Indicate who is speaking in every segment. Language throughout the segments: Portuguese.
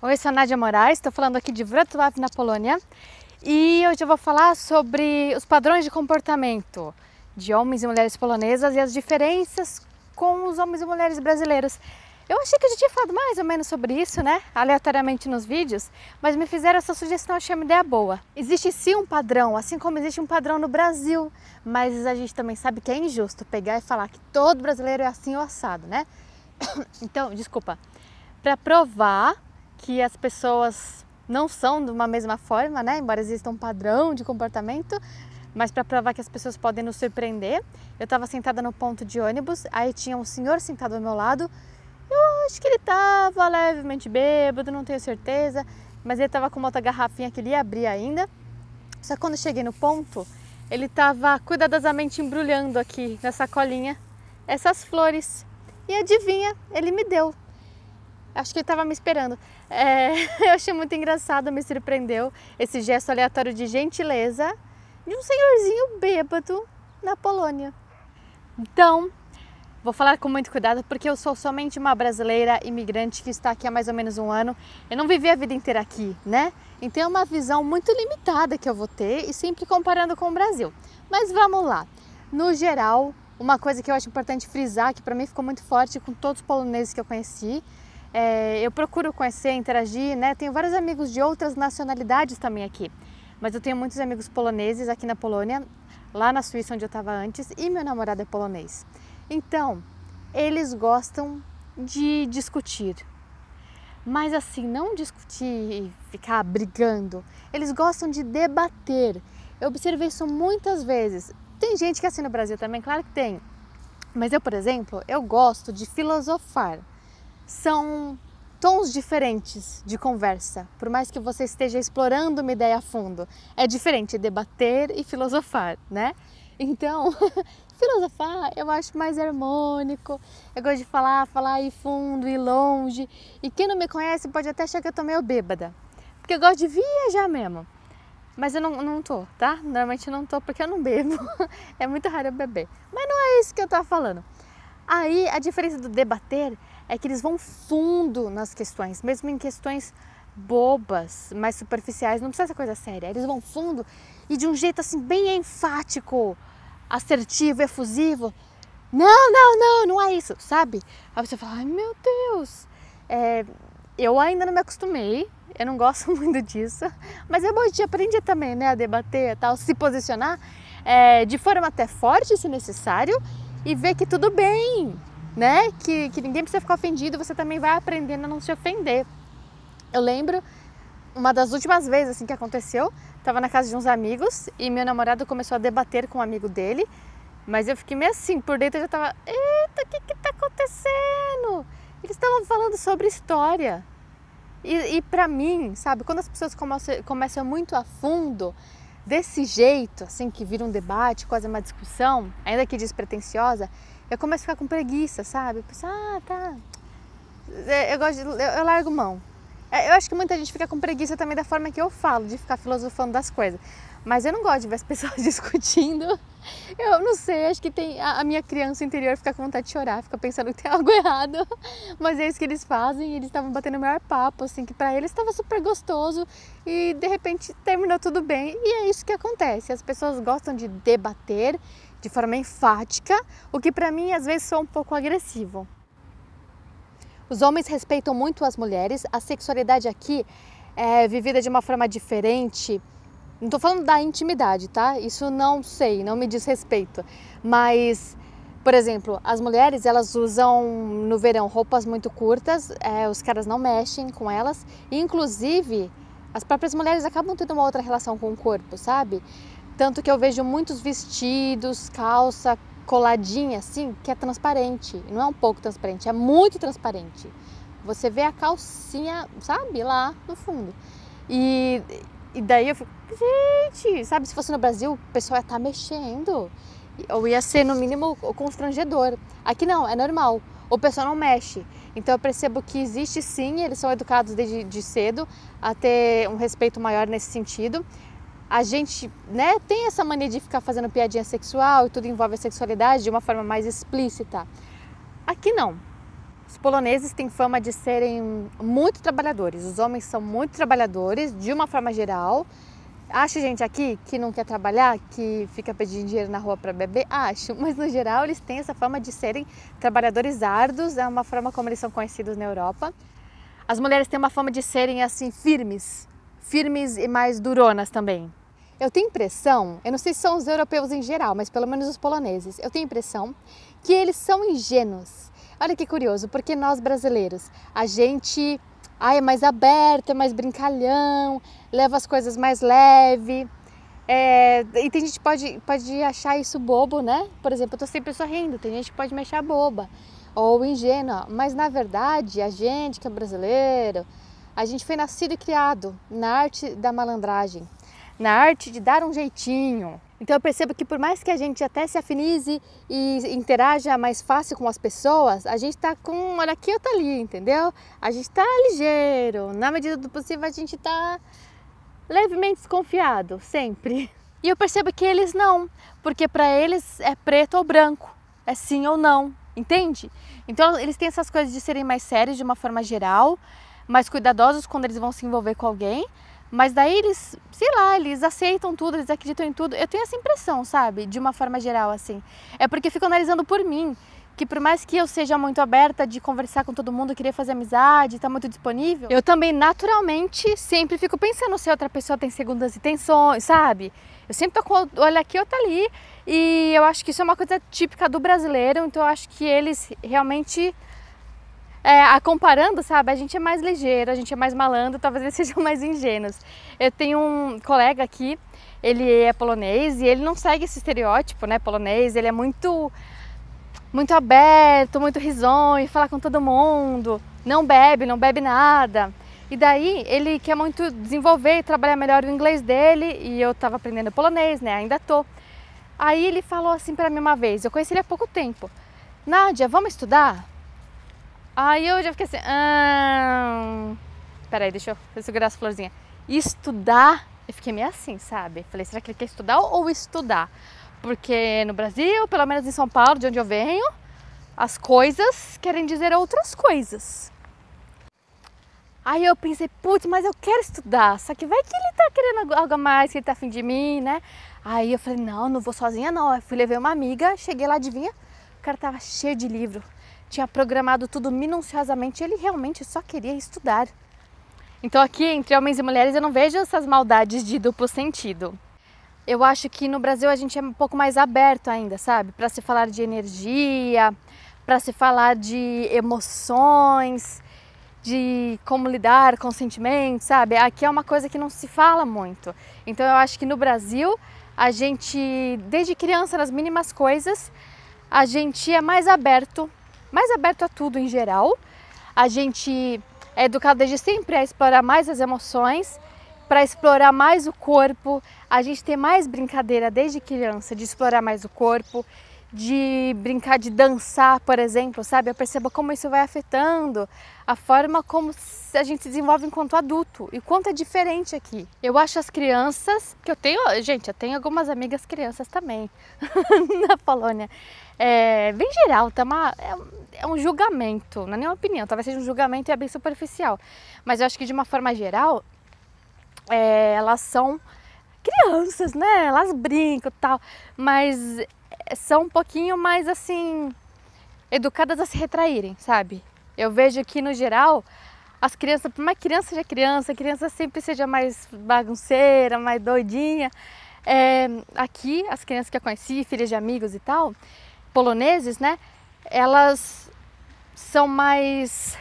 Speaker 1: Oi, sou a Nádia Moraes, estou falando aqui de Wrocław, na Polônia, e hoje eu vou falar sobre os padrões de comportamento de homens e mulheres polonesas e as diferenças com os homens e mulheres brasileiros. Eu achei que eu já tinha falado mais ou menos sobre isso, né, aleatoriamente nos vídeos, mas me fizeram essa sugestão, achei uma ideia boa. Existe sim um padrão, assim como existe um padrão no Brasil, mas a gente também sabe que é injusto pegar e falar que todo brasileiro é assim ou assado, né? Então, desculpa, para provar que as pessoas não são de uma mesma forma, né? Embora exista um padrão de comportamento, mas para provar que as pessoas podem nos surpreender, eu estava sentada no ponto de ônibus, aí tinha um senhor sentado ao meu lado, eu acho que ele estava levemente bêbado, não tenho certeza, mas ele estava com uma outra garrafinha que ele ia abrir ainda, só que quando eu cheguei no ponto, ele estava cuidadosamente embrulhando aqui na sacolinha essas flores, e adivinha, ele me deu. Acho que ele estava me esperando. Eu achei muito engraçado, me surpreendeu esse gesto aleatório de gentileza de um senhorzinho bêbado na Polônia. Então, vou falar com muito cuidado porque eu sou somente uma brasileira imigrante que está aqui há mais ou menos um ano. Eu não vivi a vida inteira aqui, né? Então é uma visão muito limitada que eu vou ter e sempre comparando com o Brasil. Mas vamos lá. No geral, uma coisa que eu acho importante frisar, que para mim ficou muito forte com todos os poloneses que eu conheci, eu procuro conhecer, interagir, né? Tenho vários amigos de outras nacionalidades também aqui, mas eu tenho muitos amigos poloneses aqui na Polônia, lá na Suíça onde eu estava antes, e meu namorado é polonês. Então, eles gostam de discutir, mas assim, não discutir e ficar brigando, eles gostam de debater. Eu observei isso muitas vezes. Tem gente que é assim no Brasil também, claro que tem, mas eu, por exemplo, eu gosto de filosofar. São tons diferentes de conversa, por mais que você esteja explorando uma ideia a fundo. É diferente debater e filosofar, né? Então, filosofar eu acho mais harmônico, eu gosto de falar e fundo e longe. E quem não me conhece pode até achar que eu tô meio bêbada, porque eu gosto de viajar mesmo. Mas eu não tô, tá? Normalmente eu não tô porque eu não bebo, é muito raro eu beber. Mas não é isso que eu tava falando. Aí a diferença do debater é que eles vão fundo nas questões, mesmo em questões bobas, mais superficiais, não precisa ser coisa séria. Eles vão fundo e de um jeito assim bem enfático, assertivo, efusivo. Não é isso, sabe? Aí você fala, ai meu Deus, eu ainda não me acostumei, eu não gosto muito disso, mas é bom, a gente aprende também, né, a debater, tal, se posicionar de forma até forte, se necessário, e ver que tudo bem, né? Que ninguém precisa ficar ofendido, você também vai aprendendo a não se ofender. Eu lembro, uma das últimas vezes assim que aconteceu, estava na casa de uns amigos e meu namorado começou a debater com um amigo dele, mas eu fiquei meio assim, por dentro eu já estava, eita, o que está acontecendo? Eles estavam falando sobre história. E para mim, sabe, quando as pessoas começam muito a fundo, desse jeito, assim, que vira um debate, quase uma discussão, ainda que despretensiosa, eu começo a ficar com preguiça, sabe? Eu penso, tá, eu largo mão. Eu acho que muita gente fica com preguiça também da forma que eu falo, de ficar filosofando das coisas. Mas eu não gosto de ver as pessoas discutindo. Eu não sei, acho que tem a minha criança interior fica com vontade de chorar, fica pensando que tem algo errado. Mas é isso que eles fazem, e eles estavam batendo o maior papo, assim, que pra eles estava super gostoso e de repente terminou tudo bem. E é isso que acontece, as pessoas gostam de debater de forma enfática, o que pra mim às vezes soa um pouco agressivo. Os homens respeitam muito as mulheres, a sexualidade aqui é vivida de uma forma diferente. Não estou falando da intimidade, tá? Isso não sei, não me diz respeito. Mas, por exemplo, as mulheres, elas usam no verão roupas muito curtas, os caras não mexem com elas. E, inclusive, as próprias mulheres acabam tendo uma outra relação com o corpo, sabe? Tanto que eu vejo muitos vestidos, calça coladinha assim, que é transparente. Não é um pouco transparente, é muito transparente. Você vê a calcinha, sabe, lá no fundo. E daí eu fico, gente, sabe, se fosse no Brasil, o pessoal ia estar mexendo. Ou ia ser, no mínimo, constrangedor. Aqui não, é normal. O pessoal não mexe. Então eu percebo que existe sim, eles são educados desde cedo a ter um respeito maior nesse sentido. A gente, né, tem essa mania de ficar fazendo piadinha sexual e tudo envolve a sexualidade de uma forma mais explícita. Aqui não. Os poloneses têm fama de serem muito trabalhadores. Os homens são muito trabalhadores, de uma forma geral. Acho gente aqui que não quer trabalhar, que fica pedindo dinheiro na rua para beber? Acho, mas no geral eles têm essa fama de serem trabalhadores árduos, é uma forma como eles são conhecidos na Europa. As mulheres têm uma fama de serem assim firmes e mais duronas também. Eu tenho impressão, eu não sei se são os europeus em geral, mas pelo menos os poloneses, eu tenho impressão que eles são ingênuos. Olha que curioso, porque nós brasileiros, a gente é mais aberto, é mais brincalhão, leva as coisas mais leve. E tem gente que pode achar isso bobo, né? Por exemplo, eu tô sempre sorrindo, tem gente que pode me achar boba ou ingênua, mas na verdade a gente que é brasileiro, a gente foi nascido e criado na arte da malandragem, na arte de dar um jeitinho. Então eu percebo que por mais que a gente até se afinize e interaja mais fácil com as pessoas, a gente tá com olha aqui, outra ali, entendeu? A gente tá ligeiro, na medida do possível a gente tá levemente desconfiado, sempre. E eu percebo que eles não, porque para eles é preto ou branco, é sim ou não, entende? Então eles têm essas coisas de serem mais sérios de uma forma geral, mais cuidadosos quando eles vão se envolver com alguém, mas daí eles, sei lá, eles aceitam tudo, eles acreditam em tudo. Eu tenho essa impressão, sabe, de uma forma geral assim. É porque fico analisando por mim, que por mais que eu seja muito aberta de conversar com todo mundo, querer fazer amizade, estar muito disponível, eu também naturalmente sempre fico pensando se outra pessoa tem segundas intenções, sabe? Eu sempre tô com olha aqui, outra ali, e eu acho que isso é uma coisa típica do brasileiro, então eu acho que eles realmente comparando, sabe, a gente é mais ligeiro, a gente é mais malandro, talvez eles sejam mais ingênuos. Eu tenho um colega aqui, ele é polonês e ele não segue esse estereótipo, né, polonês, ele é muito aberto, muito risonho, fala com todo mundo, não bebe nada. E daí ele quer muito desenvolver e trabalhar melhor o inglês dele, e eu tava aprendendo polonês, né, ainda tô. Aí ele falou assim pra mim uma vez, eu conheci ele há pouco tempo, Nádia, vamos estudar? Aí eu já fiquei assim, peraí, deixa eu segurar as florzinhas. Estudar, eu fiquei meio assim, sabe? Falei, será que ele quer estudar ou estudar? Porque no Brasil, pelo menos em São Paulo, de onde eu venho, as coisas querem dizer outras coisas. Aí eu pensei, putz, mas eu quero estudar, só que vai que ele tá querendo algo a mais, que ele tá afim de mim, né? Aí eu falei, não vou sozinha não. Eu fui levar uma amiga, cheguei lá, adivinha? O cara tava cheio de livro. Tinha programado tudo minuciosamente, ele realmente só queria estudar. Então aqui, entre homens e mulheres, eu não vejo essas maldades de duplo sentido. Eu acho que no Brasil a gente é um pouco mais aberto ainda, sabe? Para se falar de energia, para se falar de emoções, de como lidar com sentimentos, sabe? Aqui é uma coisa que não se fala muito. Então eu acho que no Brasil, a gente, desde criança, nas mínimas coisas, a gente é mais aberto a tudo em geral. A gente é educado desde sempre a explorar mais as emoções, para explorar mais o corpo. A gente tem mais brincadeira desde criança de explorar mais o corpo, de brincar de dançar, por exemplo, sabe? Eu percebo como isso vai afetando a forma como a gente se desenvolve enquanto adulto e quanto é diferente aqui. Eu acho as crianças, que eu tenho algumas amigas crianças também na Polônia. Bem geral, é um julgamento, não é nenhuma opinião, talvez seja um julgamento e é bem superficial, mas eu acho que de uma forma geral, elas são crianças, né? Elas brincam e tal, mas são um pouquinho mais assim, educadas a se retraírem, sabe? Eu vejo que no geral, as crianças, por mais criança seja criança, a criança sempre seja mais bagunceira, mais doidinha. Aqui, as crianças que eu conheci, filhas de amigos e tal, poloneses, né? Elas são mais...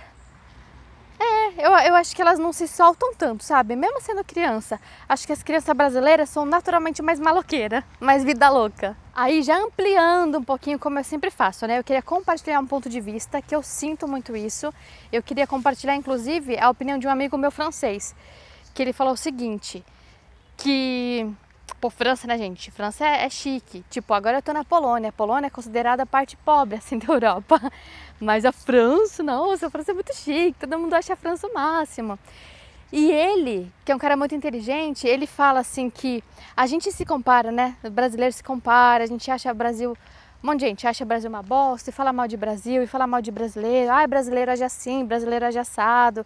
Speaker 1: eu acho que elas não se soltam tanto, sabe? Mesmo sendo criança, acho que as crianças brasileiras são naturalmente mais maloqueiras, mais vida louca. Aí já ampliando um pouquinho, como eu sempre faço, né? Eu queria compartilhar um ponto de vista, que eu sinto muito isso. Eu queria compartilhar, inclusive, a opinião de um amigo meu francês, que ele falou o seguinte, que... Pô, França, né, gente? França é chique. Tipo, agora eu tô na Polônia. A Polônia é considerada a parte pobre, assim, da Europa. Mas a França, nossa, a França é muito chique. Todo mundo acha a França o máximo. E ele, que é um cara muito inteligente, ele fala assim que a gente se compara, né? O brasileiro se compara, a gente acha o Brasil Um monte de gente acha o Brasil uma bosta e fala mal de Brasil e fala mal de brasileiro. Ai, brasileiro age assim, brasileiro age assado.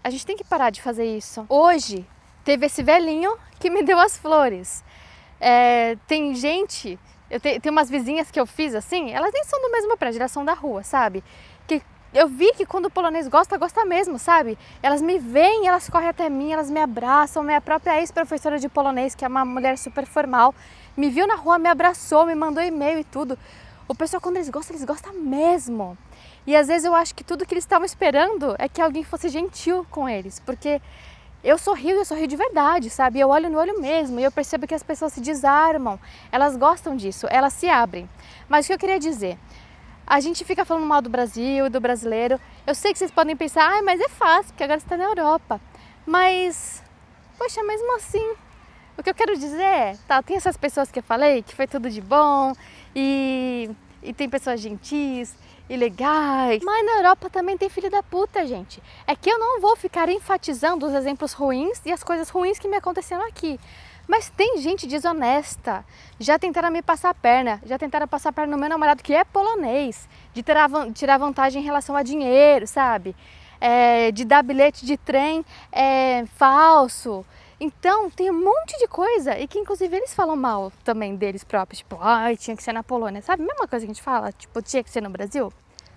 Speaker 1: A gente tem que parar de fazer isso. Hoje teve esse velhinho que me deu as flores. Tem gente, eu tenho umas vizinhas que eu fiz assim, elas nem são do mesmo prédio, elas são da rua, sabe? Que eu vi que quando o polonês gosta, gosta mesmo, sabe? Elas me veem, elas correm até mim, elas me abraçam. Minha própria ex-professora de polonês, que é uma mulher super formal, me viu na rua, me abraçou, me mandou e-mail e tudo. O pessoal, quando eles gostam mesmo. E às vezes eu acho que tudo que eles estavam esperando é que alguém fosse gentil com eles, porque eu sorrio de verdade, sabe? Eu olho no olho mesmo e eu percebo que as pessoas se desarmam, elas gostam disso, elas se abrem. Mas o que eu queria dizer? A gente fica falando mal do Brasil e do brasileiro. Eu sei que vocês podem pensar, mas é fácil, porque agora você está na Europa. Mas, poxa, mesmo assim, o que eu quero dizer tem essas pessoas que eu falei, que foi tudo de bom, e tem pessoas gentis e legais. Mas na Europa também tem filho da puta, gente. É que eu não vou ficar enfatizando os exemplos ruins e as coisas ruins que me aconteceram aqui. Mas tem gente desonesta, já tentaram me passar a perna, já tentaram passar a perna no meu namorado que é polonês, de tirar vantagem em relação a dinheiro, sabe? De dar bilhete de trem falso. Então tem um monte de coisa e que inclusive eles falam mal também deles próprios, tipo, ai, tinha que ser na Polônia, sabe? Mesma coisa que a gente fala, tipo, tinha que ser no Brasil.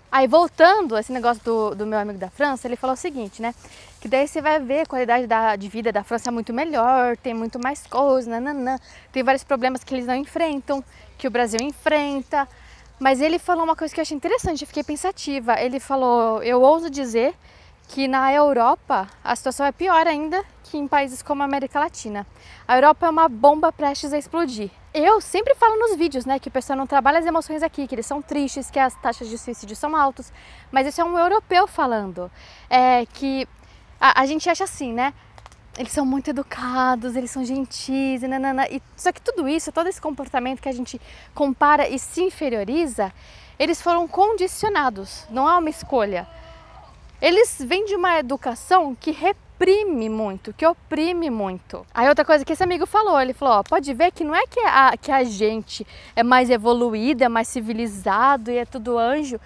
Speaker 1: Aí voltando a esse negócio do meu amigo da França, ele falou o seguinte, né? Que daí você vai ver a qualidade de vida da França é muito melhor, tem muito mais coisas, nananã. Tem vários problemas que eles não enfrentam, que o Brasil enfrenta. Mas ele falou uma coisa que eu achei interessante, eu fiquei pensativa. Ele falou, eu ouso dizer que na Europa a situação é pior ainda que em países como a América Latina. A Europa é uma bomba prestes a explodir. Eu sempre falo nos vídeos, né, que o pessoal não trabalha as emoções aqui, que eles são tristes, que as taxas de suicídio são altas, mas isso é um europeu falando, que a gente acha assim, né, eles são muito educados, eles são gentis, só que tudo isso, todo esse comportamento que a gente compara e se inferioriza, eles foram condicionados, não é uma escolha. Eles vêm de uma educação que reprime muito, que oprime muito. Aí outra coisa que esse amigo falou, ele falou, ó, pode ver que não é que a gente é mais evoluído, é mais civilizado e é tudo anjo,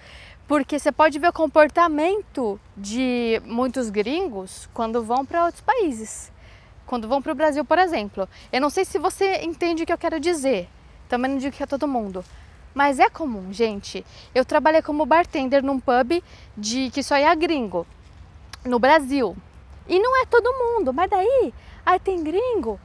Speaker 1: porque você pode ver o comportamento de muitos gringos quando vão para outros países. Quando vão para o Brasil, por exemplo. Eu não sei se você entende o que eu quero dizer, também não digo que é todo mundo. Mas é comum, gente. Eu trabalhei como bartender num pub que só ia gringo, no Brasil. E não é todo mundo, mas daí tem gringo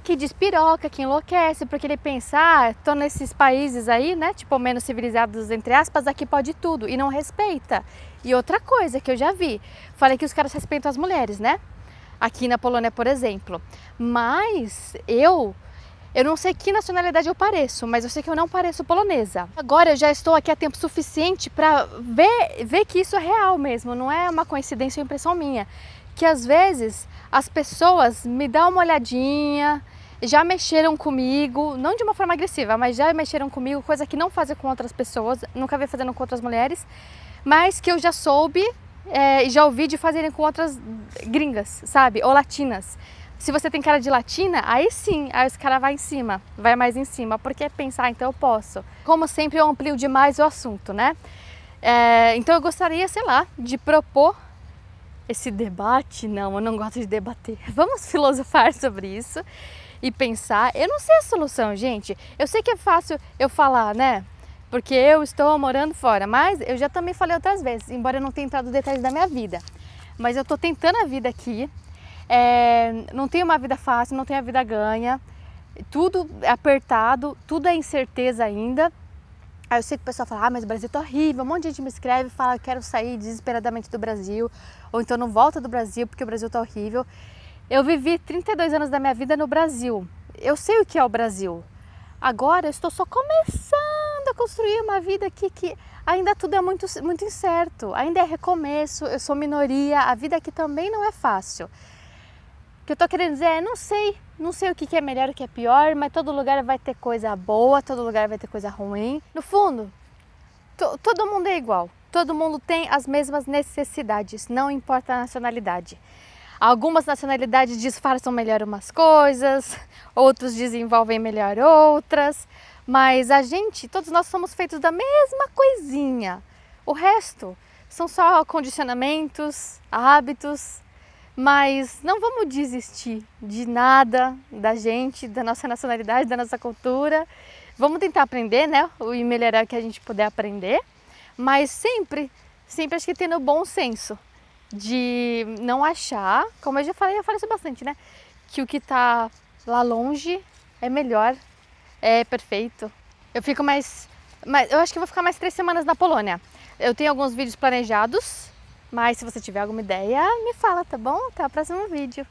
Speaker 1: que despiroca, que enlouquece, porque ele pensa, tô nesses países aí, né, tipo menos civilizados, entre aspas, aqui pode tudo, e não respeita. E outra coisa que eu já vi, falei que os caras respeitam as mulheres, né, aqui na Polônia, por exemplo. Mas eu não sei que nacionalidade eu pareço, mas eu sei que eu não pareço polonesa. Agora eu já estou aqui há tempo suficiente para ver que isso é real mesmo, não é uma coincidência ou impressão minha. Que às vezes as pessoas me dão uma olhadinha, já mexeram comigo, não de uma forma agressiva, mas já mexeram comigo, coisa que não fazem com outras pessoas, nunca vi fazendo com outras mulheres, mas que eu já soube e já ouvi de fazerem com outras gringas, sabe, ou latinas. Se você tem cara de latina, aí sim, aí os caras vai em cima, vai mais em cima, porque pensar, então eu posso. Como sempre, eu amplio demais o assunto, né? Então eu gostaria, sei lá, de propor esse debate. Não, eu não gosto de debater. Vamos filosofar sobre isso e pensar. Eu não sei a solução, gente. Eu sei que é fácil eu falar, né? Porque eu estou morando fora, mas eu já também falei outras vezes, embora eu não tenha entrado nos detalhes da minha vida. Mas eu estou tentando a vida aqui. Não tenho uma vida fácil, não tenho a vida ganha, tudo é apertado, tudo é incerteza ainda. Aí eu sei que o pessoal fala, mas o Brasil tá horrível, um monte de gente me escreve e fala, quero sair desesperadamente do Brasil, ou então não volta do Brasil porque o Brasil tá horrível. Eu vivi 32 anos da minha vida no Brasil, eu sei o que é o Brasil. Agora eu estou só começando a construir uma vida aqui que ainda tudo é muito, muito incerto, ainda é recomeço, eu sou minoria, a vida aqui também não é fácil. O que eu tô querendo dizer é, não sei o que é melhor e o que é pior, mas todo lugar vai ter coisa boa, todo lugar vai ter coisa ruim. No fundo, todo mundo é igual, todo mundo tem as mesmas necessidades, não importa a nacionalidade. Algumas nacionalidades disfarçam melhor umas coisas, outros desenvolvem melhor outras, Mas a gente, todos nós somos feitos da mesma coisinha. O resto são só condicionamentos, hábitos, mas não vamos desistir de nada da gente, da nossa nacionalidade, da nossa cultura. Vamos tentar aprender, né? E melhorar o que a gente puder aprender, mas sempre acho que tendo bom senso de não achar, como eu falei isso bastante, né? Que o que tá lá longe é melhor, é perfeito. Eu acho que eu vou ficar mais 3 semanas na Polônia. Eu tenho alguns vídeos planejados, mas se você tiver alguma ideia, me fala, tá bom? Até o próximo vídeo.